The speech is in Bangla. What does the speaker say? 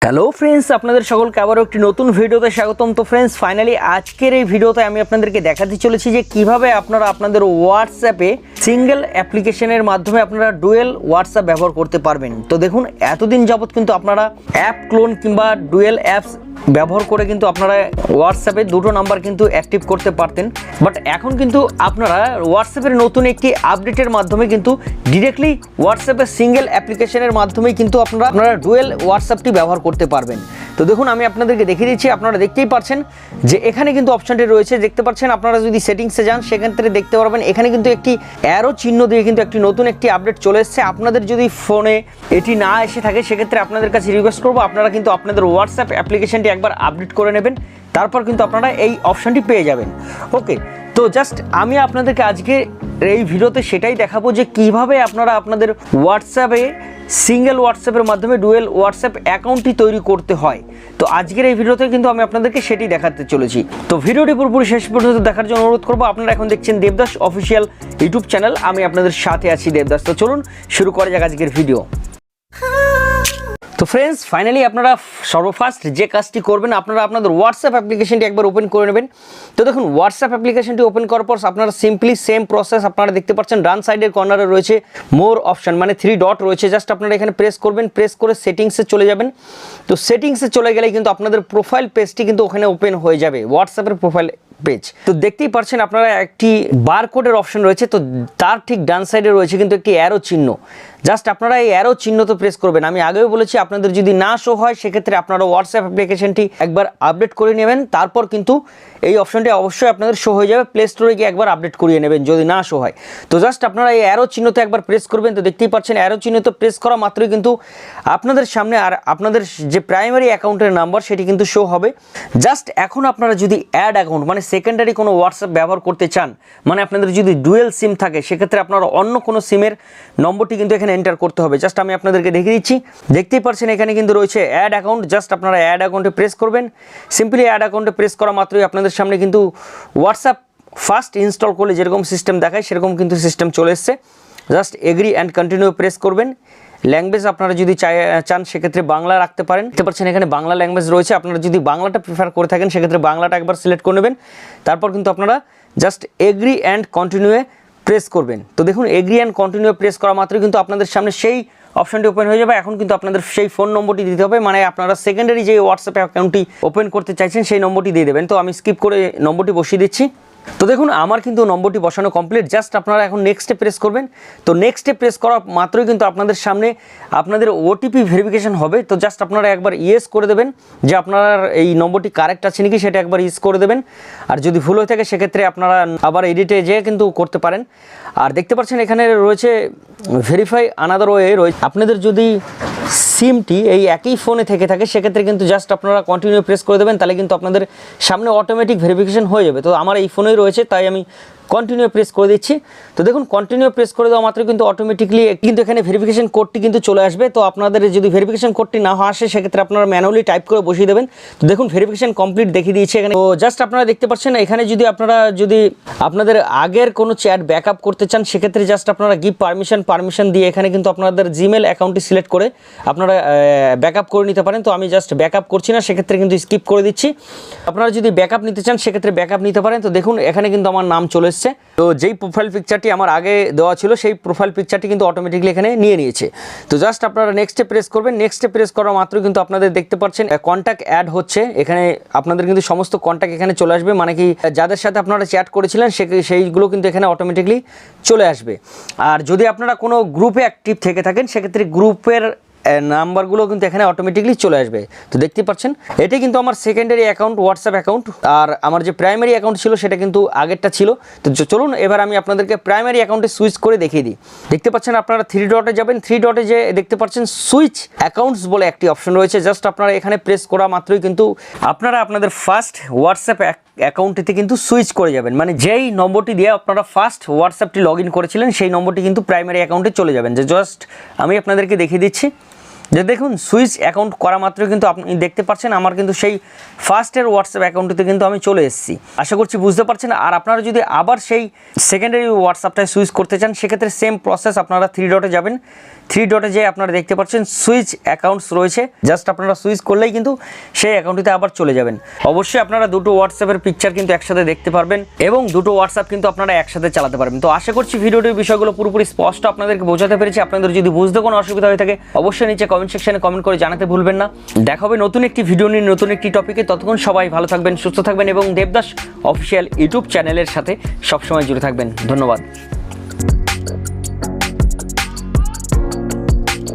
হ্যালো ফ্রেন্ডস, আপনাদের সকলকে আবারও একটি নতুন ভিডিওতে স্বাগতম। তো ফ্রেন্ডস, ফাইনালি আজকের এই ভিডিওতে আমি আপনাদেরকে দেখাতে চলেছি যে কিভাবে আপনারা আপনাদের হোয়াটসঅ্যাপে সিঙ্গেল অ্যাপ্লিকেশনের মাধ্যমে আপনারা ডুয়েল হোয়াটসঅ্যাপ ব্যবহার করতে পারবেন। তো দেখুন, এতদিন যাবত কিন্তু আপনারা অ্যাপ ক্লোন কিংবা ডুয়েল অ্যাপস ব্যবহার করে কিন্তু আপনারা হোয়াটসঅ্যাপে দুটো নাম্বার কিন্তু অ্যাক্টিভ করতে পারতেন, বাট এখন কিন্তু আপনারা হোয়াটসঅ্যাপের নতুন একটি আপডেটের মাধ্যমে কিন্তু ডিরেক্টলি হোয়াটসঅ্যাপের সিঙ্গেল অ্যাপ্লিকেশনের মাধ্যমেই কিন্তু আপনারা ডুয়েল হোয়াটসঅ্যাপটি ব্যবহার করতে পারবেন। তো দেখুন, আমি আপনাদেরকে দেখিয়ে দিচ্ছি। আপনারা দেখতেই পাচ্ছেন যে এখানে কিন্তু অপশনটি রয়েছে, দেখতে পাচ্ছেন। আপনারা যদি সেটিংসে যান সেক্ষেত্রে দেখতে পারবেন এখানে কিন্তু একটি অ্যারো চিহ্ন দিয়ে কিন্তু একটি নতুন একটি আপডেট চলে এসেছে। আপনাদের যদি ফোনে এটি না এসে থাকে সেক্ষেত্রে আপনাদের কাছে রিকোয়েস্ট করবো আপনারা কিন্তু আপনাদের হোয়াটসঅ্যাপ অ্যাপ্লিকেশনটি একবার আপডেট করে নেবেন, তারপর কিন্তু আপনারা এই অপশনটি পেয়ে যাবেন। ওকে, তো জাস্ট আমি আপনাদেরকে আজকে এই ভিডিওতে সেটাই দেখাবো যে কিভাবে আপনারা আপনাদের হোয়াটসঅ্যাপে সিঙ্গেল হোয়াটসঅ্যাপের মাধ্যমে ডুয়েল হোয়াটসঅ্যাপ অ্যাকাউন্টটি তৈরি করতে হয়। তো আজকের এই ভিডিওতে কিন্তু আমি আপনাদেরকে সেটি দেখাতে চলেছি। তো ভিডিওটি পুরোপুরি শেষ পর্যন্ত দেখার জন্য অনুরোধ করবো। আপনারা এখন দেখছেন দেবদাস অফিসিয়াল ইউটিউব চ্যানেল, আমি আপনাদের সাথে আছি দেবদাস। তো চলুন শুরু করা যাক আজকের ভিডিও। তো ফ্রেন্ডস, ফাইনালি আপনারা সর্বফার্স্ট যে কাজটি করবেন, আপনারা আপনাদের হোয়াটসঅ্যাপ অ্যাপ্লিকেশনটি একবার ওপেন করে নেবেন। তো দেখুন, হোয়াটসঅ্যাপ অ্যাপ্লিকেশনটি ওপেন করার পর আপনারা সিম্পলি সেম প্রসেস আপনারা দেখতে পাচ্ছেন ডান সাইডের কর্নারে রয়েছে মোর অপশন, মানে 3 ডট রয়েছে। জাস্ট আপনারা এখানে প্রেস করবেন, প্রেস করে সেটিংসে চলে যাবেন। তো সেটিংসে চলে গেলেই কিন্তু আপনাদের প্রোফাইল পেজটি কিন্তু ওখানে ওপেন হয়ে যাবে, হোয়াটসঅ্যাপের প্রোফাইল পেজ। তো দেখতেই পাচ্ছেন আপনারা একটি বারকোডের অপশন রয়েছে, তো তার ঠিক ডান সাইডে রয়েছে কিন্তু একটি অ্যারো চিহ্ন। জাস্ট আপনারা এই অ্যারো চিহ্ন তো প্রেস করবেন। আমি আগেও বলেছি আপনাদের যদি না শো হয় সেক্ষেত্রে আপনারা হোয়াটসঅ্যাপ অ্যাপ্লিকেশনটি একবার আপডেট করে নেবেন, তারপর কিন্তু এই অপশনটি অবশ্যই আপনাদের শো হয়ে যাবে। প্লে স্টোরে গিয়ে একবার আপডেট করিয়ে নেবেন যদি না শো হয়। তো জাস্ট আপনারা এই অ্যারো চিহ্নতে একবার প্রেস করবেন। তো দেখতেই পাচ্ছেন অ্যারো চিহ্নতে প্রেস করা মাত্রই কিন্তু আপনাদের সামনে আর আপনাদের যে প্রাইমারি অ্যাকাউন্টের নাম্বার সেটি কিন্তু শো হবে। জাস্ট এখন আপনারা যদি অ্যাড অ্যাকাউন্ট মানে সেকেন্ডারি কোনো হোয়াটসঅ্যাপ ব্যবহার করতে চান, মানে আপনাদের যদি ডুয়েল সিম থাকে সেক্ষেত্রে আপনারা অন্য কোনো সিমের নম্বরটি কিন্তু এখানে এন্টার করতে হবে। জাস্ট আমি আপনাদেরকে দেখিয়ে দিচ্ছি। দেখতেই পাচ্ছেন এখানে কিন্তু রয়েছে অ্যাড অ্যাকাউন্ট। জাস্ট আপনারা অ্যাড অ্যাকাউন্টে প্রেস করবেন। সিম্পলি অ্যাড অ্যাকাউন্টে প্রেস করা মাত্রই আপনাদের সামনে কিন্তু হোয়াটসঅ্যাপ ফার্স্ট ইনস্টল করলে যেরকম সিস্টেম দেখায় সেরকম কিন্তু সিস্টেম চলে এসছে। Just agri and continue press করবেন। ল্যাঙ্গুয়েজ আপনারা যদি চান সেক্ষেত্রে বাংলা রাখতে পারেন। দেখতে পাচ্ছেন এখানে বাংলা ল্যাঙ্গুয়েজ রয়েছে। আপনারা যদি বাংলাটা প্রিফার করে থাকেন সেক্ষেত্রে বাংলাটা একবার সিলেক্ট করে নেবেন। তারপর কিন্তু আপনারা জাস্ট এগ্রি অ্যান্ড কন্টিনিউয়ে প্রেস করবেন। তো দেখুন, এগ্রি অ্যান্ড কন্টিনিউ প্রেস করা মাত্রই কিন্তু আপনাদের সামনে সেই অপশনটি ওপেন হয়ে যাবে। এখন কিন্তু আপনাদের সেই ফোন নম্বরটি দিতে হবে, মানে আপনারা সেকেন্ডারি যে হোয়াটসঅ্যাপ অ্যাকাউন্টটি ওপেন করতে চাইছেন সেই নম্বরটি দিয়ে দেবেন। তো আমি স্কিপ করে নম্বরটি বসিয়ে দিচ্ছি। তো দেখুন, আমার কিন্তু নম্বরটি বসানো কমপ্লিট। জাস্ট আপনারা এখন নেক্সটে প্রেস করবেন। তো নেক্সটে প্রেস করা মাত্রই কিন্তু আপনাদের সামনে আপনাদের ওটিপি ভেরিফিকেশন হবে। তো জাস্ট আপনারা একবার ইয়েস করে দেবেন যে আপনার এই নম্বরটি কারেক্ট আছে নাকি সেটা একবার ইয়েস করে দেবেন। আর যদি ভুল হয়ে থাকে সেক্ষেত্রে আপনারা আবার এডিটে যেয়ে কিন্তু করতে পারেন। আর দেখতে পাচ্ছেন এখানে রয়েছে ভেরিফাই আনাদার ওয়ে রয়েছে। আপনাদের যদি সিমটি এই একই ফোনে থেকে থাকে সেক্ষেত্রে কিন্তু জাস্ট আপনারা কন্টিনিউ প্রেস করে দেবেন, তাহলে কিন্তু আপনাদের সামনে অটোমেটিক ভেরিফিকেশন হয়ে যাবে। তো আমার এই ফোনেই রয়েছে তাই আমি কন্টিনিউ প্রেস করে দিচ্ছি। তো দেখুন, কন্টিনিউ প্রেস করে দেওয়া মাত্র কিন্তু অটোমেটিকলি কিন্তু এখানে ভেরিফিকেশন কোডটি কিন্তু চলে আসবে। তো আপনাদের যদি ভেরিফিকেশন কোডটি না আসে সেক্ষেত্রে আপনারা ম্যানুয়ালি টাইপ করে বসিয়ে দেবেন। তো দেখুন, ভেরিফিকেশন কমপ্লিট দেখিয়ে দিয়েছে এখানে। তো জাস্ট আপনারা দেখতে পাচ্ছেন এখানে যদি আপনাদের আগের কোনো চ্যাট ব্যাকআপ করতে চান সেক্ষেত্রে জাস্ট আপনারা গিভ পারমিশন দিয়ে এখানে কিন্তু আপনাদের জিমেল অ্যাকাউন্টটি সিলেক্ট করে আপনারা ব্যাকআপ করে নিতে পারেন। তো আমি জাস্ট ব্যাকআপ করছি না, সেক্ষেত্রে কিন্তু স্কিপ করে দিচ্ছি। আপনারা যদি ব্যাকআপ নিতে চান সেক্ষেত্রে ব্যাকআপ নিতে পারেন। তো দেখুন, এখানে কিন্তু আমার নাম চলে এসেছে। তো যেই প্রোফাইল পিকচারটি আমার আগে দেওয়া ছিল সেই প্রোফাইল পিকচারটি কিন্তু অটোমেটিকলি এখানে নিয়ে নিয়েছে। তো জাস্ট আপনারা নেক্সটে প্রেস করবেন। নেক্সটে প্রেস করা মাত্র কিন্তু আপনাদের দেখতে পাচ্ছেন কন্ট্যাক্ট অ্যাড হচ্ছে। এখানে আপনাদের কিন্তু সমস্ত কন্ট্যাক্ট এখানে চলে আসবে, মানে কি যাদের সাথে আপনারা চ্যাট করেছিলেন সেইগুলো কিন্তু এখানে অটোমেটিকলি চলে আসবে। আর যদি আপনারা কোনো গ্রুপে অ্যাক্টিভ থেকে থাকেন সেক্ষেত্রে গ্রুপের নাম্বারগুলো কিন্তু এখানে অটোমেটিকলি চলে আসবে। তো দেখতে পাচ্ছেন এটি কিন্তু আমার সেকেন্ডারি অ্যাকাউন্ট, হোয়াটসঅ্যাপ অ্যাকাউন্ট। আর আমার যে প্রাইমারি অ্যাকাউন্ট ছিল সেটা কিন্তু আগেরটা ছিল। তো চলুন এবার আমি আপনাদেরকে প্রাইমারি অ্যাকাউন্টে সুইচ করে দেখিয়ে দিই। দেখতে পাচ্ছেন আপনারা 3 ডটে যাবেন। 3 ডটে যে দেখতে পাচ্ছেন সুইচ অ্যাকাউন্টস বলে একটি অপশন রয়েছে। জাস্ট আপনারা এখানে প্রেস করা মাত্রই কিন্তু আপনারা আপনাদের ফার্স্ট হোয়াটসঅ্যাপ অ্যাকাউন্টটিতে কিন্তু সুইচ করে যাবেন, মানে যেই নম্বরটি দিয়ে আপনারা ফার্স্ট হোয়াটসঅ্যাপটি লগ ইন করেছিলেন সেই নম্বরটি কিন্তু প্রাইমারি অ্যাকাউন্টে চলে যাবেন। যে জাস্ট আমি আপনাদেরকে দেখিয়ে দিচ্ছি। যে দেখুন সুইচ অ্যাকাউন্ট করা মাত্র কিন্তু আপনি দেখতে পাচ্ছেন আমার কিন্তু সেই ফার্স্টের হোয়াটসঅ্যাপ অ্যাকাউন্টটিতে কিন্তু আমি চলে এসেছি। আশা করছি বুঝতে পারছেন। আর আপনারা যদি আবার সেই সেকেন্ডারি হোয়াটসঅ্যাপটায় সুইচ করতে চান সেক্ষেত্রে সেম প্রসেস, আপনারা 3 ডটে যাবেন। 3 ডটে যেয়ে আপনারা দেখতে পাচ্ছেন সুইচ অ্যাকাউন্টস রয়েছে, জাস্ট আপনারা সুইচ করলেই কিন্তু সেই অ্যাকাউন্টটিতে আবার চলে যাবেন। অবশ্যই আপনারা দুটো হোয়াটসঅ্যাপের পিকচার কিন্তু একসাথে দেখতে পারবেন এবং দুটো হোয়াটসঅ্যাপ কিন্তু আপনারা একসাথে চালাতে পারবেন। তো আশা করছি ভিডিওটির বিষয়গুলো পুরোপুরি স্পষ্ট আপনাদেরকে বোঝাতে পেরেছি। আপনাদের যদি বুঝতে কোনো অসুবিধা হয়ে থাকে অবশ্যই নিচে কমেন্ট সেকশনে কমেন্ট করে জানাতে ভুলবেন না। দেখা হবে নতুন একটি ভিডিও নিয়ে নতুন একটি টপিকে। ততক্ষণ সবাই ভালো থাকবেন, সুস্থ থাকবেন এবং দেবদাস অফিসিয়াল ইউটিউব চ্যানেলের সাথে সবসময় জুড়ে থাকবেন। ধন্যবাদ।